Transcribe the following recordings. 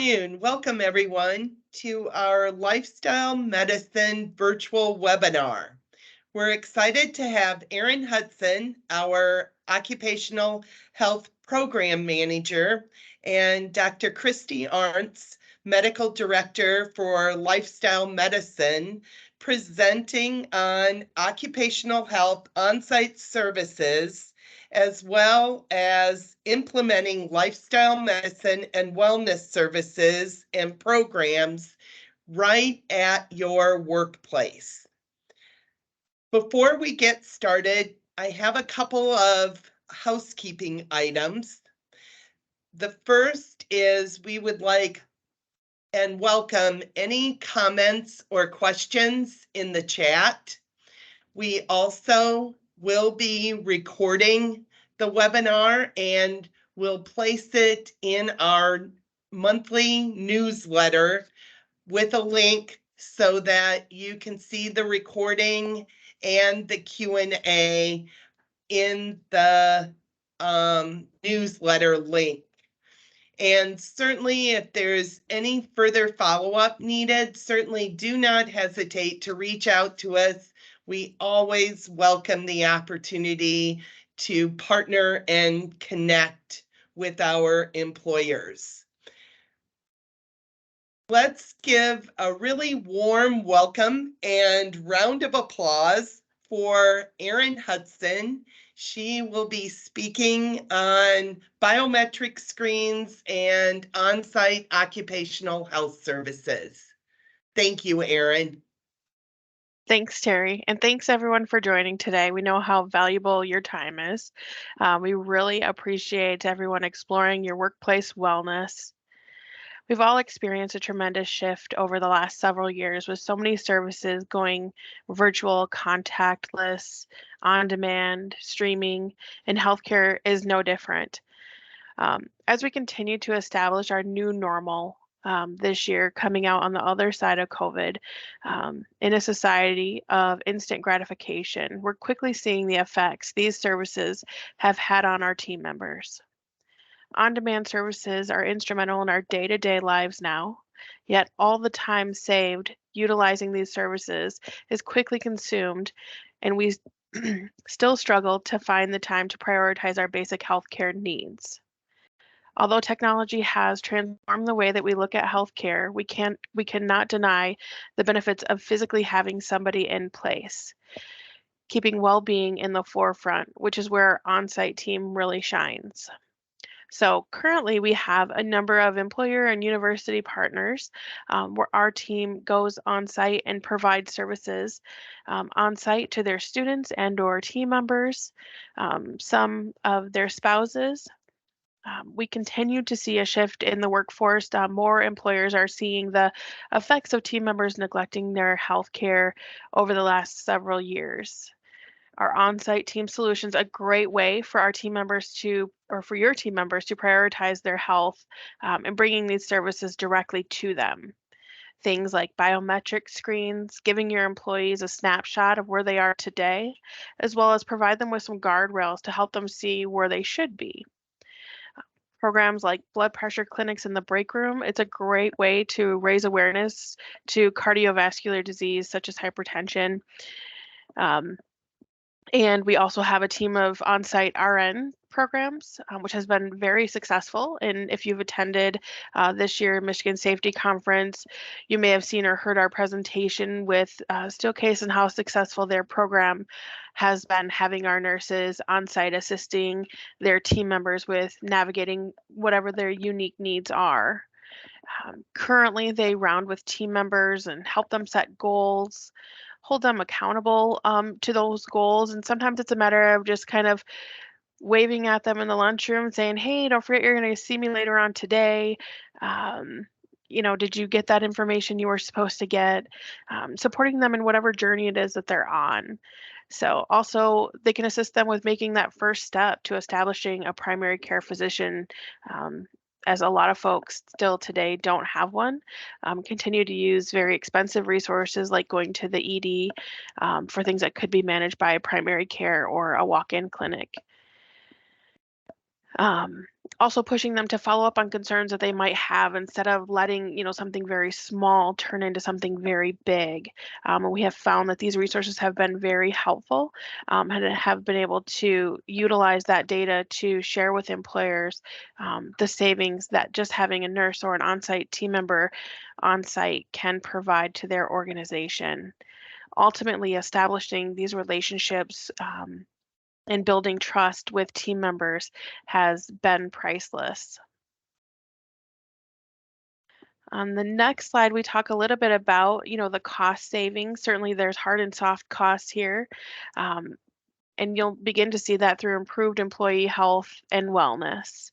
Welcome everyone to our Lifestyle Medicine virtual webinar. We're excited to have Erin Hudson, our Occupational Health Program Manager, and Dr. Christy Arntz, Medical Director for Lifestyle Medicine, presenting on occupational health on-site services, as well as implementing lifestyle medicine and wellness services and programs right at your workplace. Before we get started, I have a couple of housekeeping items. The first is we would like and welcome any comments or questions in the chat. We also will be recording the webinar and we'll place it in our monthly newsletter with a link so that you can see the recording and the Q&A in the newsletter link. And certainly if there's any further follow-up needed, certainly do not hesitate to reach out to us. We always welcome the opportunity to partner and connect with our employers. Let's give a really warm welcome and round of applause for Erin Hudson. She will be speaking on biometric screens and on-site occupational health services. Thank you, Erin. Thanks, Terry, and thanks everyone for joining today. We know how valuable your time is. We really appreciate everyone exploring your workplace wellness. We've all experienced a tremendous shift over the last several years with so many services going virtual, contactless, on demand, streaming, and healthcare is no different. As we continue to establish our new normal this year, coming out on the other side of COVID, in a society of instant gratification, we're quickly seeing the effects these services have had on our team members. On-demand services are instrumental in our day-to-day lives now, yet all the time saved utilizing these services is quickly consumed, and we still struggle to find the time to prioritize our basic healthcare needs. Although technology has transformed the way that we look at healthcare, we cannot deny the benefits of physically having somebody in place, keeping well-being in the forefront, which is where our on-site team really shines. So currently we have a number of employer and university partners where our team goes on site and provides services on site to their students and or team members, some of their spouses. We continue to see a shift in the workforce. More employers are seeing the effects of team members neglecting their health care over the last several years. Our on-site team solutions a great way for our team members to, or for your team members to prioritize their health and bringing these services directly to them. Things like biometric screens, giving your employees a snapshot of where they are today, as well as provide them with some guardrails to help them see where they should be. Programs like blood pressure clinics in the break room, it's a great way to raise awareness to cardiovascular disease such as hypertension. And we also have a team of on-site RN programs, which has been very successful. And if you've attended this year Michigan Safety Conference, you may have seen or heard our presentation with Steelcase and how successful their program has been, having our nurses on-site assisting their team members with navigating whatever their unique needs are. Currently, they round with team members and help them set goals, hold them accountable to those goals. And sometimes it's a matter of just kind of waving at them in the lunchroom saying, hey, don't forget you're going to see me later on today. Did you get that information you were supposed to get? Supporting them in whatever journey it is that they're on. So also they can assist them with making that first step to establishing a primary care physician, as a lot of folks still today don't have one, continue to use very expensive resources like going to the ED for things that could be managed by a primary care or a walk-in clinic. Also pushing them to follow up on concerns that they might have instead of letting, something very small turn into something very big. And we have found that these resources have been very helpful, and have been able to utilize that data to share with employers the savings that just having a nurse or an on-site team member on site can provide to their organization. Ultimately, establishing these relationships and building trust with team members has been priceless. On the next slide, we talk a little bit about, the cost savings. Certainly, there's hard and soft costs here. Um, and you'll begin to see that through improved employee health and wellness.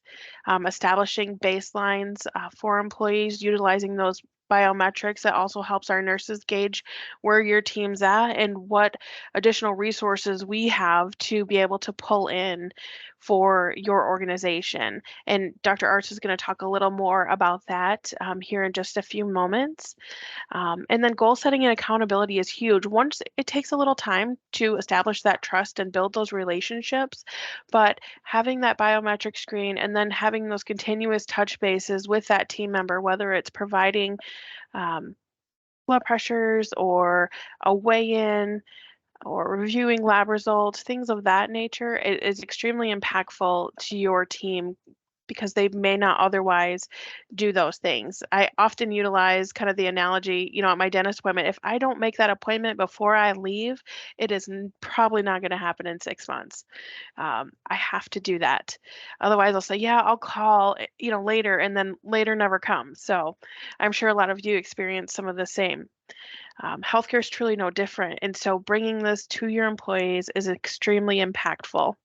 Establishing baselines for employees, utilizing those biometrics, that also helps our nurses gauge where your team's at and what additional resources we have to be able to pull in for your organization. And Dr. Arts is going to talk a little more about that here in just a few moments. And then goal setting and accountability is huge. Once it takes a little time to establish that trust and build those relationships, but having that biometric screen and then having those continuous touch bases with that team member, whether it's providing um, blood pressures or a weigh-in or reviewing lab results, things of that nature, it is extremely impactful to your team because they may not otherwise do those things. I often utilize kind of the analogy, at my dentist appointment, if I don't make that appointment before I leave, it is probably not going to happen in 6 months. I have to do that. Otherwise, I'll say, yeah, I'll call, later, and then later never comes. So I'm sure a lot of you experience some of the same. Healthcare is truly no different. And so bringing this to your employees is extremely impactful.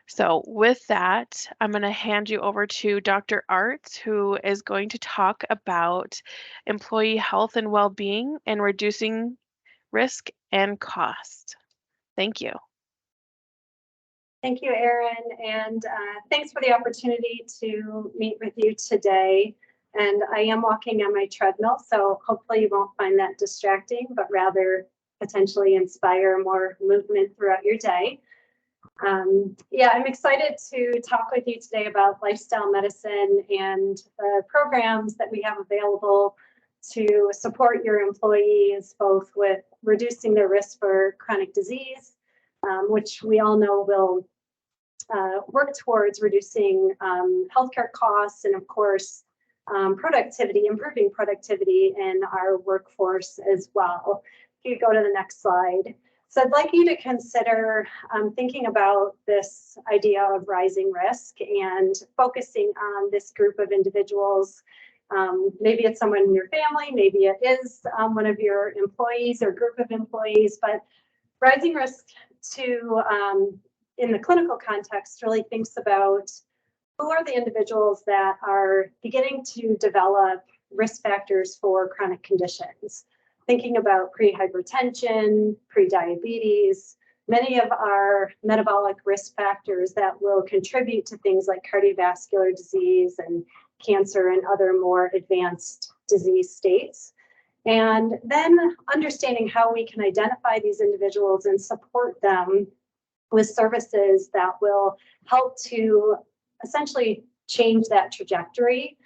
So with that, I'm going to hand you over to Dr. Arts, who is going to talk about employee health and well-being and reducing risk and cost. Thank you. Thank you, Erin, and thanks for the opportunity to meet with you today. And I am walking on my treadmill, so hopefully you won't find that distracting, but rather potentially inspire more movement throughout your day. Yeah, I'm excited to talk with you today about lifestyle medicine and the programs that we have available to support your employees, both with reducing their risk for chronic disease, which we all know will work towards reducing healthcare costs and, of course, productivity, improving productivity in our workforce as well. If you go to the next slide. So I'd like you to consider thinking about this idea of rising risk and focusing on this group of individuals. Maybe it's someone in your family, maybe it is one of your employees or group of employees, but rising risk to in the clinical context really thinks about who are the individuals that are beginning to develop risk factors for chronic conditions. Thinking about pre-hypertension, pre-diabetes, many of our metabolic risk factors that will contribute to things like cardiovascular disease and cancer and other more advanced disease states. And then understanding how we can identify these individuals and support them with services that will help to essentially change that trajectory,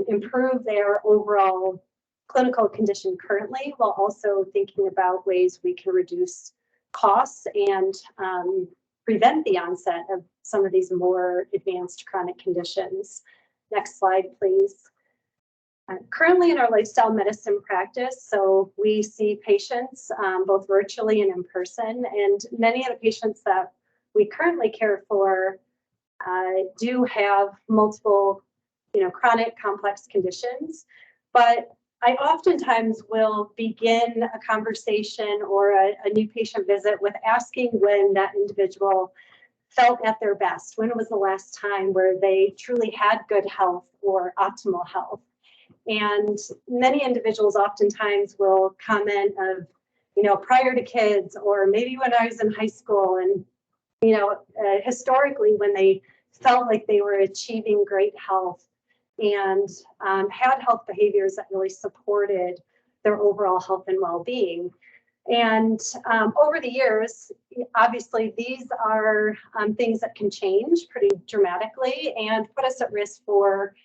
improve their overall clinical condition currently, while also thinking about ways we can reduce costs and prevent the onset of some of these more advanced chronic conditions. Next slide, please. Currently in our lifestyle medicine practice, so we see patients both virtually and in person, and many of the patients that we currently care for do have multiple, chronic complex conditions, but I oftentimes will begin a conversation or a new patient visit with asking when that individual felt at their best. When was the last time where they truly had good health or optimal health? And many individuals oftentimes will comment of, prior to kids, or maybe when I was in high school, and, historically when they felt like they were achieving great health and had health behaviors that really supported their overall health and well-being. And over the years, obviously, these are things that can change pretty dramatically and put us at risk for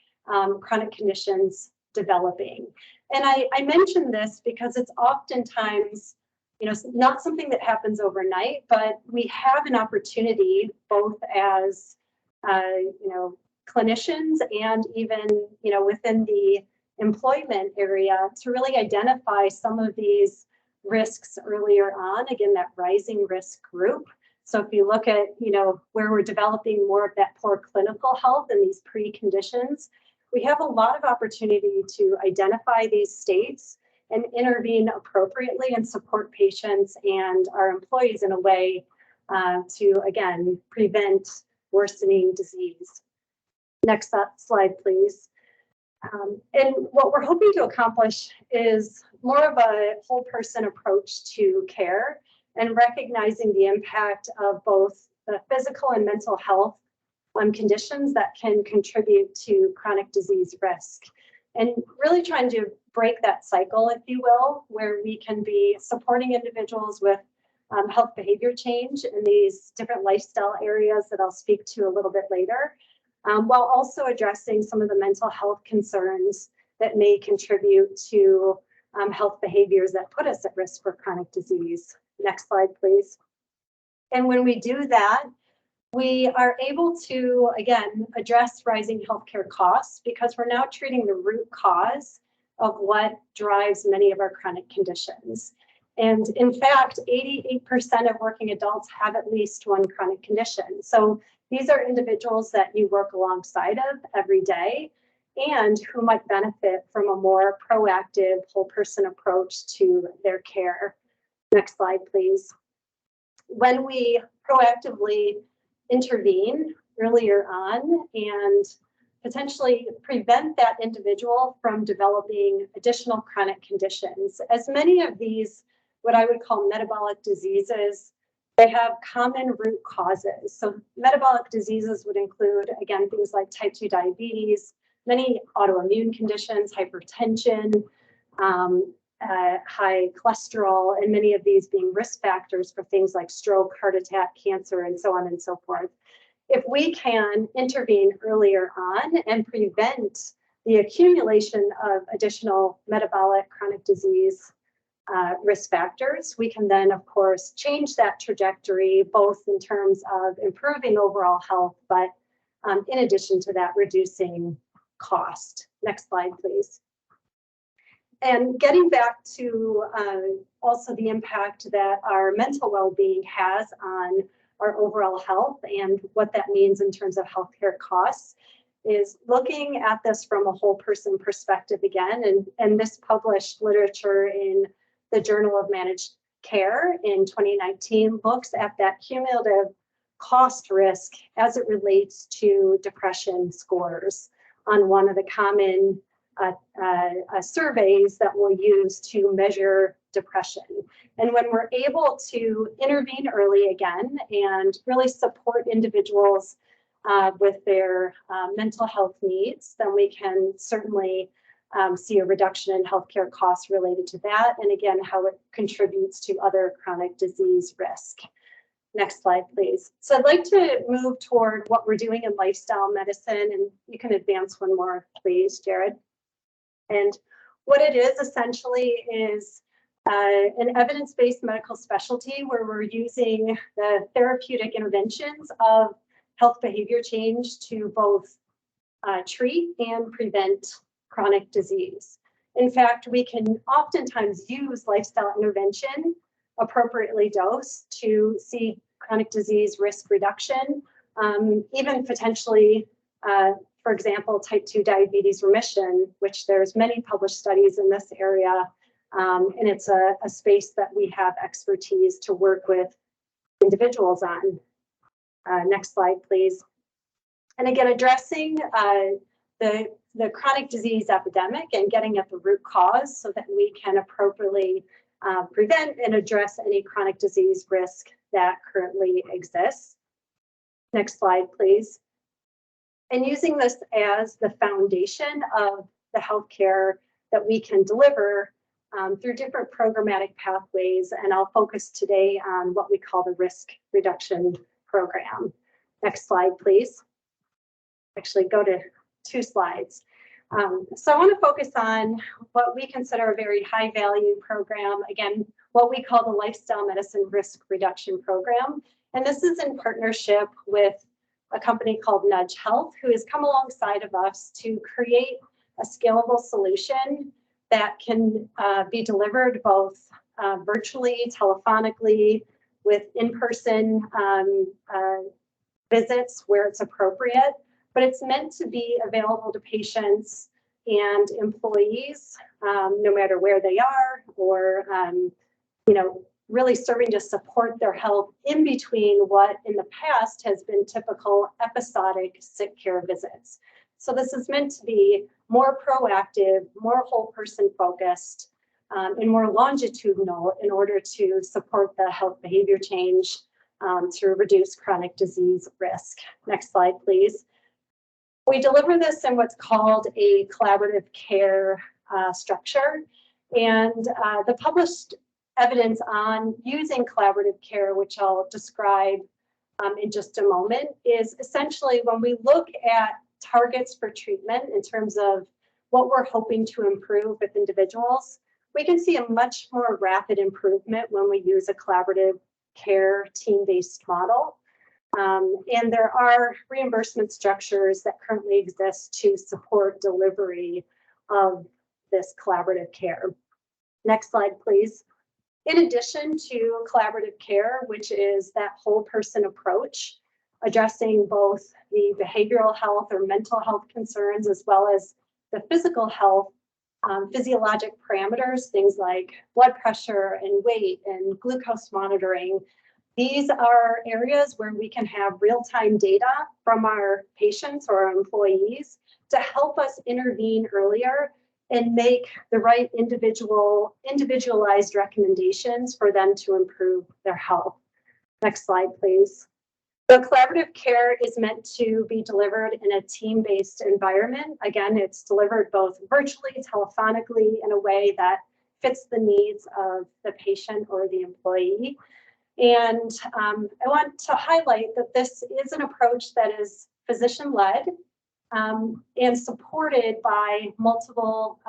chronic conditions developing. And I mention this because it's oftentimes, not something that happens overnight, but we have an opportunity both as, clinicians and even, within the employment area to really identify some of these risks earlier on, again, that rising risk group. So if you look at, where we're developing more of that poor clinical health and these preconditions, we have a lot of opportunity to identify these states and intervene appropriately and support patients and our employees in a way to, again, prevent worsening disease. Next slide, please. And what we're hoping to accomplish is more of a whole person approach to care and recognizing the impact of both the physical and mental health conditions that can contribute to chronic disease risk. And really trying to break that cycle, if you will, where we can be supporting individuals with health behavior change in these different lifestyle areas that I'll speak to a little bit later, while also addressing some of the mental health concerns that may contribute to health behaviors that put us at risk for chronic disease. Next slide, please. And when we do that, we are able to, again, address rising healthcare costs because we're now treating the root cause of what drives many of our chronic conditions. And in fact, 88% of working adults have at least one chronic condition. So these are individuals that you work alongside of every day and who might benefit from a more proactive whole person approach to their care. Next slide, please. When we proactively intervene earlier on and potentially prevent that individual from developing additional chronic conditions, as many of these, what I would call metabolic diseases, they have common root causes. So metabolic diseases would include, again, things like type 2 diabetes, many autoimmune conditions, hypertension, high cholesterol, and many of these being risk factors for things like stroke, heart attack, cancer, and so on and so forth. If we can intervene earlier on and prevent the accumulation of additional metabolic chronic disease risk factors, we can then, of course, change that trajectory, both in terms of improving overall health, but in addition to that, reducing cost. Next slide, please. And getting back to also the impact that our mental well-being has on our overall health and what that means in terms of healthcare costs is looking at this from a whole person perspective again. And this published literature in the Journal of Managed Care in 2019 looks at that cumulative cost risk as it relates to depression scores on one of the common surveys that we'll use to measure depression. And when we're able to intervene early again and really support individuals with their mental health needs, then we can certainly see a reduction in healthcare costs related to that. And again, how it contributes to other chronic disease risk. Next slide, please. So I'd like to move toward what we're doing in lifestyle medicine. And you can advance one more, please, Jared. And what it is essentially is an evidence-based medical specialty where we're using the therapeutic interventions of health behavior change to both treat and prevent chronic disease. In fact, we can oftentimes use lifestyle intervention appropriately dosed to see chronic disease risk reduction, even potentially for example, type 2 diabetes remission, which there's many published studies in this area, and it's a space that we have expertise to work with individuals on. Next slide, please. And again, addressing the chronic disease epidemic and getting at the root cause so that we can appropriately prevent and address any chronic disease risk that currently exists. Next slide, please. And using this as the foundation of the healthcare that we can deliver, through different programmatic pathways, and I'll focus today on what we call the risk reduction program. Next slide, please. Actually, go to 2 slides. So I want to focus on what we consider a very high value program, again, what we call the Lifestyle Medicine Risk Reduction Program. And this is in partnership with a company called Nudge Health, who has come alongside of us to create a scalable solution that can be delivered both virtually, telephonically, with in-person visits where it's appropriate, but it's meant to be available to patients and employees, no matter where they are, or really serving to support their health in between what in the past has been typical episodic sick care visits. So this is meant to be more proactive, more whole person focused, and more longitudinal in order to support the health behavior change to reduce chronic disease risk. Next slide, please. We deliver this in what's called a collaborative care structure, and the published evidence on using collaborative care, which I'll describe in just a moment, is essentially when we look at targets for treatment in terms of what we're hoping to improve with individuals, we can see a much more rapid improvement when we use a collaborative care team-based model. And there are reimbursement structures that currently exist to support delivery of this collaborative care. Next slide, please. In addition to collaborative care, which is that whole person approach, addressing both the behavioral health or mental health concerns, as well as the physical health, physiologic parameters, things like blood pressure and weight and glucose monitoring. These are areas where we can have real-time data from our patients or our employees to help us intervene earlier and make the right individualized recommendations for them to improve their health. Next slide, please. The collaborative care is meant to be delivered in a team-based environment. Again, it's delivered both virtually, telephonically, in a way that fits the needs of the patient or the employee. And I want to highlight that this is an approach that is physician-led and supported by multiple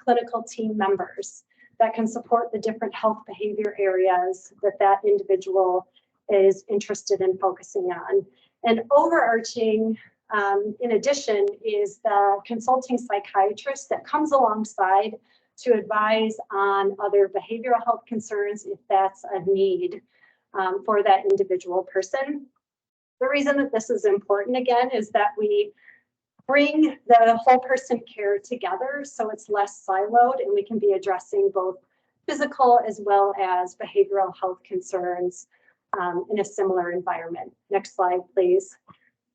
clinical team members that can support the different health behavior areas that that individual is interested in focusing on. And overarching, in addition, is the consulting psychiatrist that comes alongside to advise on other behavioral health concerns if that's a need for that individual person. The reason that this is important, again, is that we bring the whole person care together so it's less siloed and we can be addressing both physical as well as behavioral health concerns in a similar environment. Next slide, please.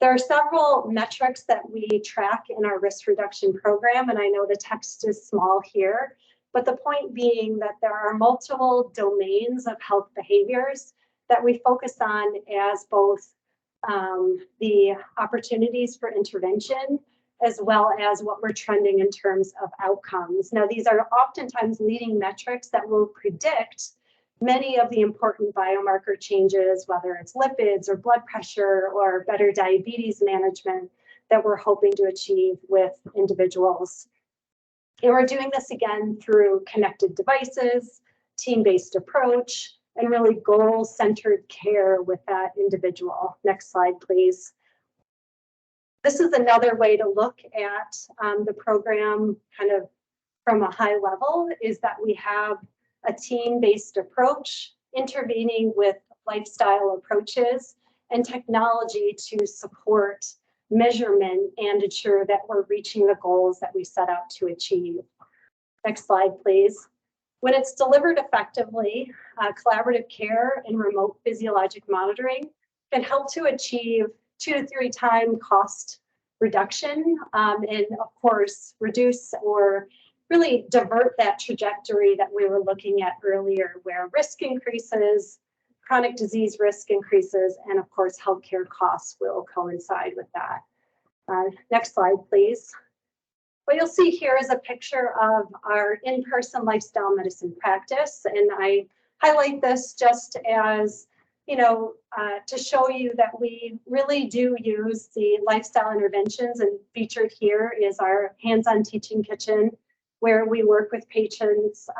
There are several metrics that we track in our risk reduction program, and I know the text is small here, but the point being that there are multiple domains of health behaviors that we focus on as both the opportunities for intervention as well as what we're trending in terms of outcomes. Now, these are oftentimes leading metrics that will predict many of the important biomarker changes, whether it's lipids or blood pressure or better diabetes management that we're hoping to achieve with individuals. And we're doing this again through connected devices, team-based approach, and really goal-centered care with that individual. Next slide, please. This is another way to look at the program kind of from a high level, is that we have a team-based approach, intervening with lifestyle approaches and technology to support measurement and ensure that we're reaching the goals that we set out to achieve. Next slide, please. When it's delivered effectively, collaborative care and remote physiologic monitoring can help to achieve 2 to 3 times cost reduction and, of course, reduce or really divert that trajectory that we were looking at earlier, where risk increases, chronic disease risk increases, and of course, healthcare costs will coincide with that. Next slide, please. What you'll see here is a picture of our in-person lifestyle medicine practice, and I highlight this just as, to show you that we really do use the lifestyle interventions, and featured here is our hands-on teaching kitchen, where we work with patients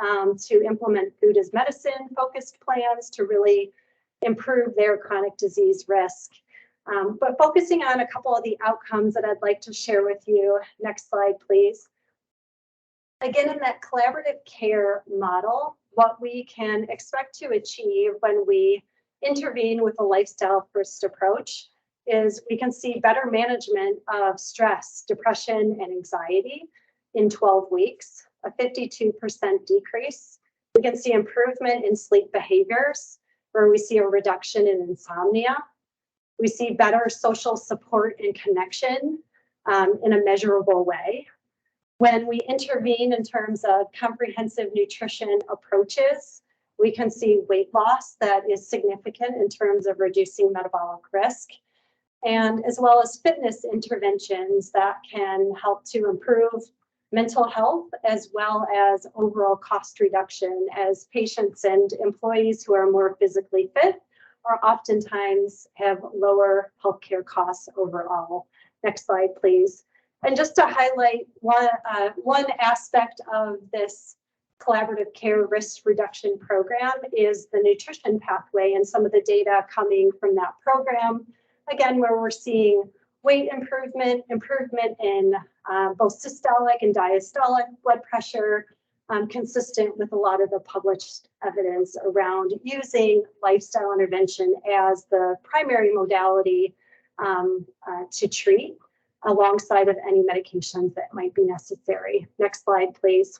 to implement food as medicine focused plans to really improve their chronic disease risk. But focusing on a couple of the outcomes that I'd like to share with you. Next slide, please. Again, in that collaborative care model, what we can expect to achieve when we intervene with a lifestyle first approach is we can see better management of stress, depression, and anxiety in 12 weeks, a 52% decrease. We can see improvement in sleep behaviors, where we see a reduction in insomnia. We see better social support and connection in a measurable way. When we intervene in terms of comprehensive nutrition approaches, we can see weight loss that is significant in terms of reducing metabolic risk, and as well as fitness interventions that can help to improve mental health as well as overall cost reduction, as patients and employees who are more physically fit are oftentimes have lower healthcare costs overall. Next slide, please. And just to highlight one aspect of this collaborative care risk reduction program is the nutrition pathway and some of the data coming from that program. Again, where we're seeing weight improvement in both systolic and diastolic blood pressure, consistent with a lot of the published evidence around using lifestyle intervention as the primary modality to treat, alongside of any medications that might be necessary. Next slide, please.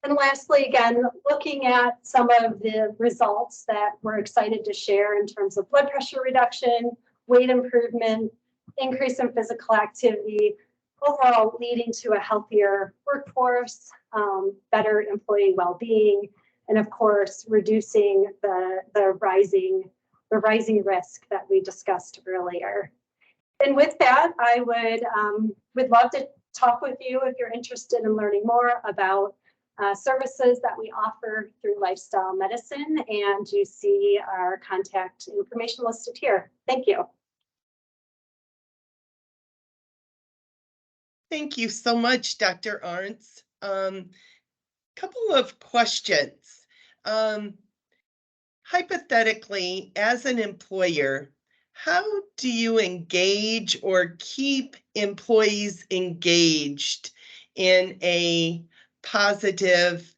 And lastly, again, looking at some of the results that we're excited to share in terms of blood pressure reduction, weight improvement, increase in physical activity, overall leading to a healthier workforce, better employee well-being, and of course, reducing the rising risk that we discussed earlier. And with that, I would love to talk with you if you're interested in learning more about services that we offer through lifestyle medicine, and you see our contact information listed here. Thank you. Thank you so much, Dr. Arntz. Couple of questions. Hypothetically, as an employer, how do you engage or keep employees engaged in a positive,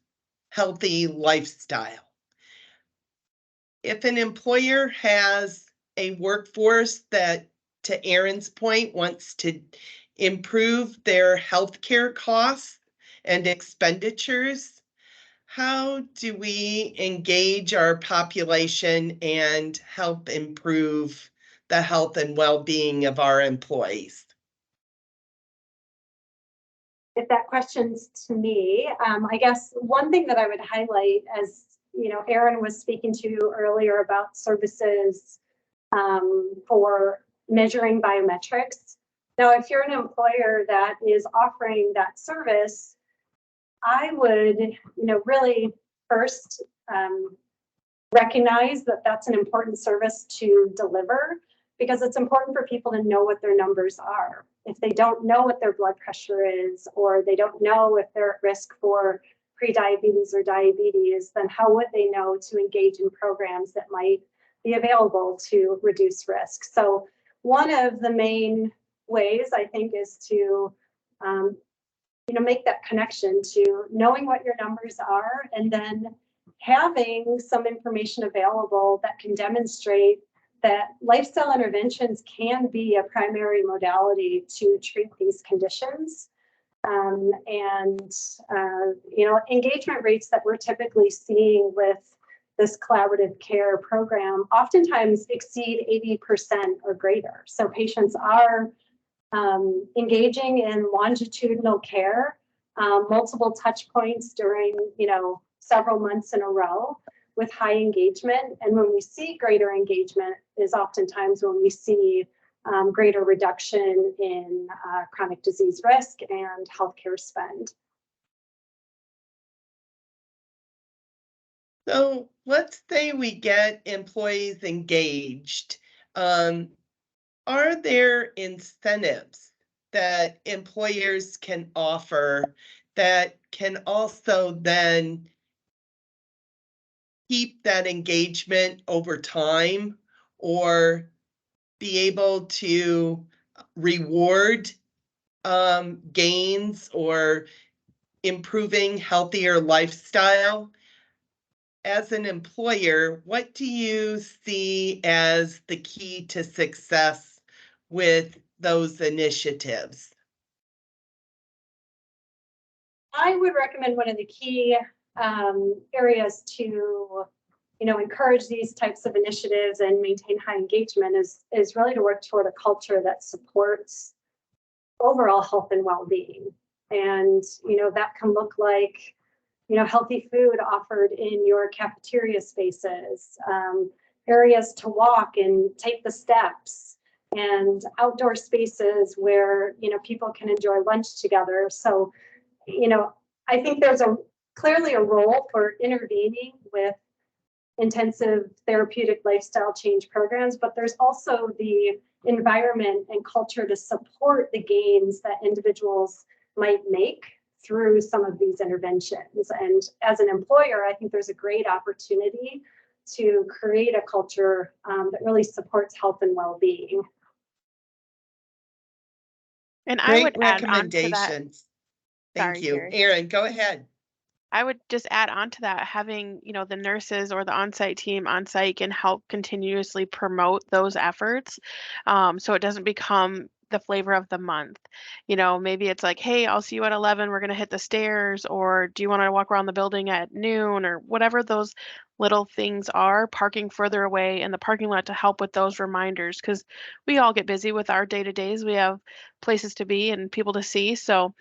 healthy lifestyle? If an employer has a workforce that, to Erin's point, wants to improve their healthcare costs and expenditures, how do we engage our population and help improve the health and well-being of our employees? If that question's to me, I guess one thing that I would highlight, as Erin was speaking to earlier about services for measuring biometrics. Now, if you're an employer that is offering that service, I would, really first recognize that that's an important service to deliver, because it's important for people to know what their numbers are. If they don't know what their blood pressure is, or they don't know if they're at risk for prediabetes or diabetes, then how would they know to engage in programs that might be available to reduce risk? So one of the main ways, I think, is to make that connection to knowing what your numbers are, and then having some information available that can demonstrate that lifestyle interventions can be a primary modality to treat these conditions. Engagement rates that we're typically seeing with this collaborative care program oftentimes exceed 80% or greater. So patients are engaging in longitudinal care, multiple touch points during, several months in a row with high engagement. And when we see greater engagement is oftentimes when we see greater reduction in chronic disease risk and healthcare spend. So let's say we get employees engaged. Are there incentives that employers can offer that can also then keep that engagement over time, or be able to reward gains or improving healthier lifestyle? As an employer, what do you see as the key to success with those initiatives? I would recommend one of the key areas to encourage these types of initiatives and maintain high engagement is really to work toward a culture that supports overall health and well-being. And that can look like healthy food offered in your cafeteria spaces, areas to walk and take the steps, and outdoor spaces where people can enjoy lunch together. So I think there's clearly a role for intervening with intensive therapeutic lifestyle change programs, but there's also the environment and culture to support the gains that individuals might make through some of these interventions. And as an employer, I think there's a great opportunity to create a culture that really supports health and well-being. And I Great would add on to that. recommendations. Thank Sorry, you. Terry. Aaron, go ahead. I would just add on to that, having, the nurses or the on-site team on site can help continuously promote those efforts. So it doesn't become the flavor of the month. Maybe it's like, hey, I'll see you at 11. We're going to hit the stairs. Or do you want to walk around the building at noon, or whatever those little things are, parking further away in the parking lot to help with those reminders, because we all get busy with our day-to-days. We have places to be and people to see. So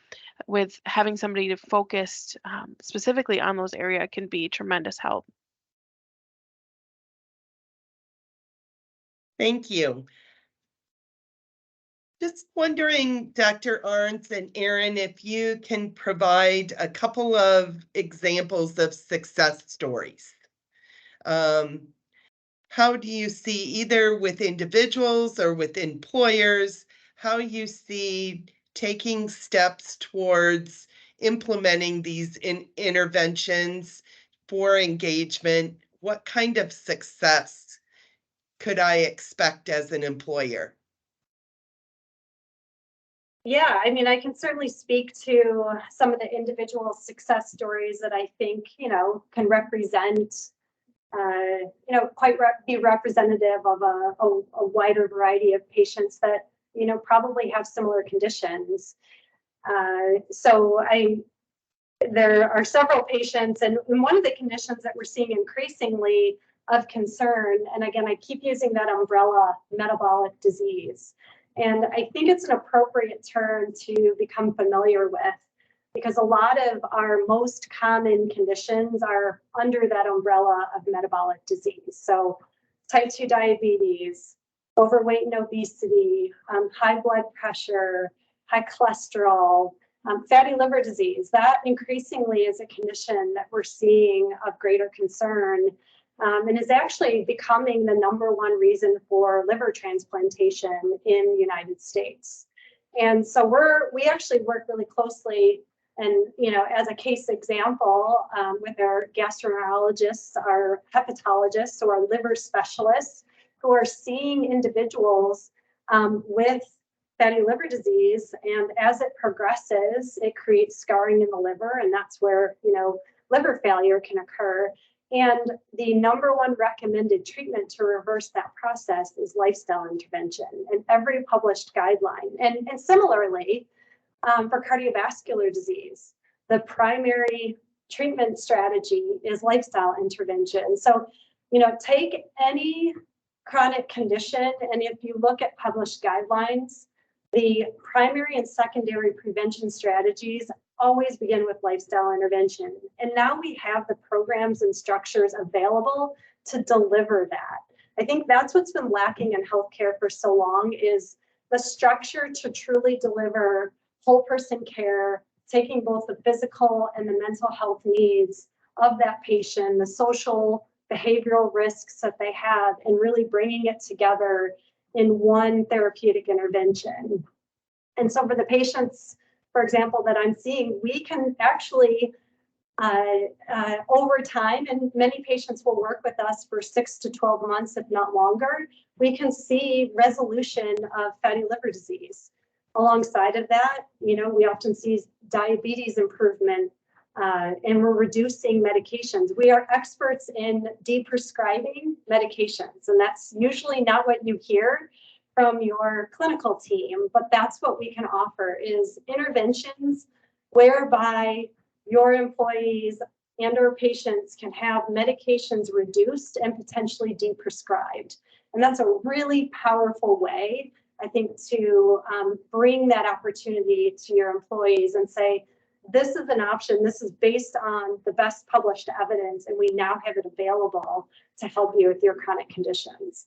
with having somebody to focus specifically on those areas can be tremendous help. Thank you. Just wondering, Dr. Arntz and Aaron, if you can provide a couple of examples of success stories. How do you see, either with individuals or with employers, how you see taking steps towards implementing these interventions for engagement? What kind of success could I expect as an employer? Yeah, I mean, I can certainly speak to some of the individual success stories that I think, can represent, be representative of a wider variety of patients that, probably have similar conditions. There are several patients, and one of the conditions that we're seeing increasingly of concern, and again, I keep using that umbrella, metabolic disease. And I think it's an appropriate term to become familiar with, because a lot of our most common conditions are under that umbrella of metabolic disease. So type 2 diabetes, overweight and obesity, high blood pressure, high cholesterol, fatty liver disease. That increasingly is a condition that we're seeing of greater concern, and is actually becoming the #1 reason for liver transplantation in the United States. And so we actually work really closely, and as a case example, with our gastroenterologists, our hepatologists, or our liver specialists, who are seeing individuals with fatty liver disease, and as it progresses, it creates scarring in the liver, and that's where liver failure can occur. And the #1 recommended treatment to reverse that process is lifestyle intervention in every published guideline. And similarly, for cardiovascular disease, the primary treatment strategy is lifestyle intervention. So, take any chronic condition, and if you look at published guidelines, the primary and secondary prevention strategies always begin with lifestyle intervention. And now we have the programs and structures available to deliver that. I think that's what's been lacking in healthcare for so long, is the structure to truly deliver whole person care, taking both the physical and the mental health needs of that patient, the social, behavioral risks that they have, and really bringing it together in one therapeutic intervention. And so for the patients, for example, that I'm seeing, we can actually over time, and many patients will work with us for 6 to 12 months, if not longer, we can see resolution of fatty liver disease. Alongside of that, we often see diabetes improvement, and we're reducing medications. We are experts in deprescribing medications, and that's usually not what you hear from your clinical team, but that's what we can offer, is interventions whereby your employees and or patients can have medications reduced and potentially deprescribed. And that's a really powerful way, I think, to bring that opportunity to your employees and say, this is an option, this is based on the best published evidence, and we now have it available to help you with your chronic conditions.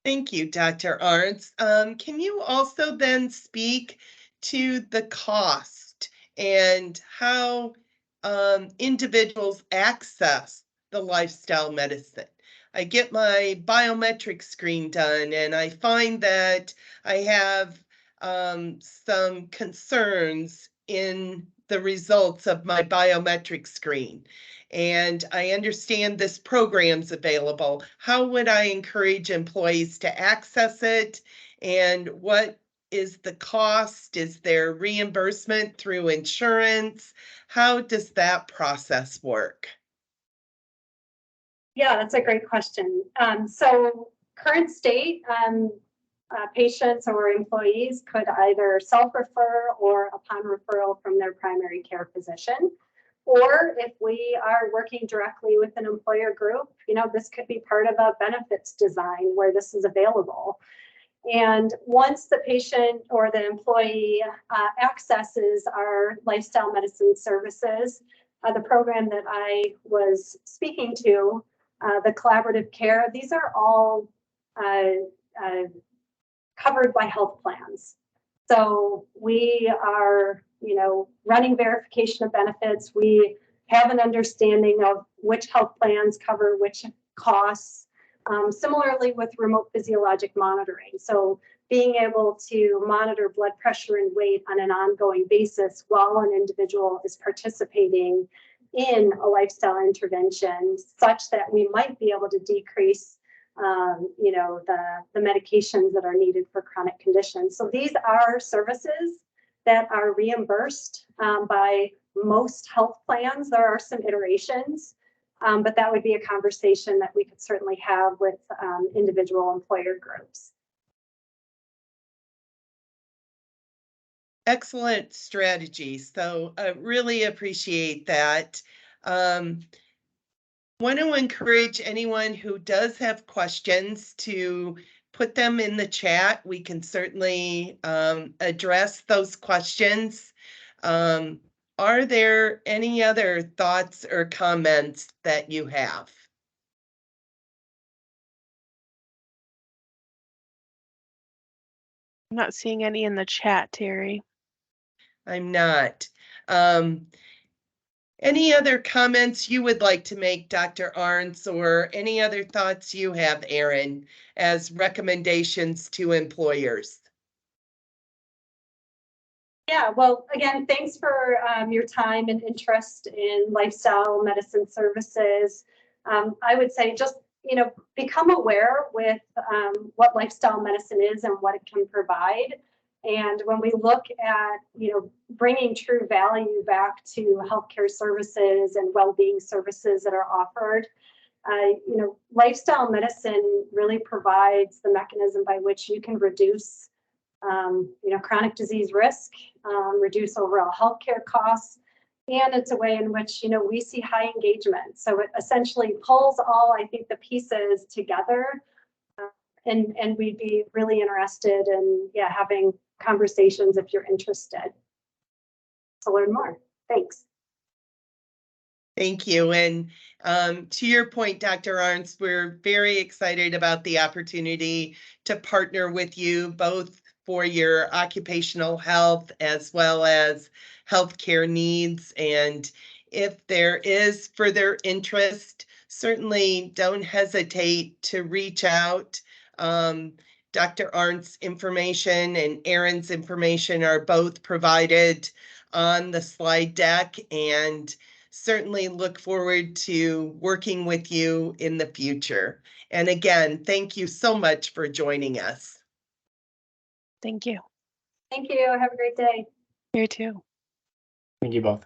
Thank you, Dr. Arntz. Can you also then speak to the cost and how individuals access the lifestyle medicine? I get my biometric screen done, and I find that I have some concerns in the results of my biometric screen. And I understand this program's available. How would I encourage employees to access it? And what is the cost? Is there reimbursement through insurance? How does that process work? Yeah, that's a great question. So current state, patients or employees could either self-refer or upon referral from their primary care physician. Or if we are working directly with an employer group, this could be part of a benefits design where this is available. And once the patient or the employee accesses our lifestyle medicine services, the program that I was speaking to, the collaborative care, these are all covered by health plans. So we are, running verification of benefits. We have an understanding of which health plans cover which costs. Similarly with remote physiologic monitoring. So being able to monitor blood pressure and weight on an ongoing basis while an individual is participating in a lifestyle intervention, such that we might be able to decrease the medications that are needed for chronic conditions. So these are services that are reimbursed by most health plans. There are some iterations, but that would be a conversation that we could certainly have with individual employer groups. Excellent strategy. So I really appreciate that. Want to encourage anyone who does have questions to put them in the chat. We can certainly address those questions. Are there any other thoughts or comments that you have? I'm not seeing any in the chat, Terry. I'm not. Any other comments you would like to make, Dr. Arntz, or any other thoughts you have, Erin, as recommendations to employers? Yeah, well, again, thanks for your time and interest in lifestyle medicine services. I would say just, become aware with what lifestyle medicine is and what it can provide. And when we look at, bringing true value back to healthcare services and well-being services that are offered, lifestyle medicine really provides the mechanism by which you can reduce chronic disease risk, reduce overall healthcare costs, and it's a way in which, we see high engagement. So it essentially pulls all, I think, the pieces together, and we'd be really interested in, having conversations if you're interested to learn more. Thanks. Thank you. And to your point, Dr. Arntz, we're very excited about the opportunity to partner with you both for your occupational health as well as healthcare needs. And if there is further interest, certainly don't hesitate to reach out. Dr. Arndt's information and Erin's information are both provided on the slide deck, and certainly look forward to working with you in the future. And again, thank you so much for joining us. Thank you. Thank you. Have a great day. You too. Thank you both.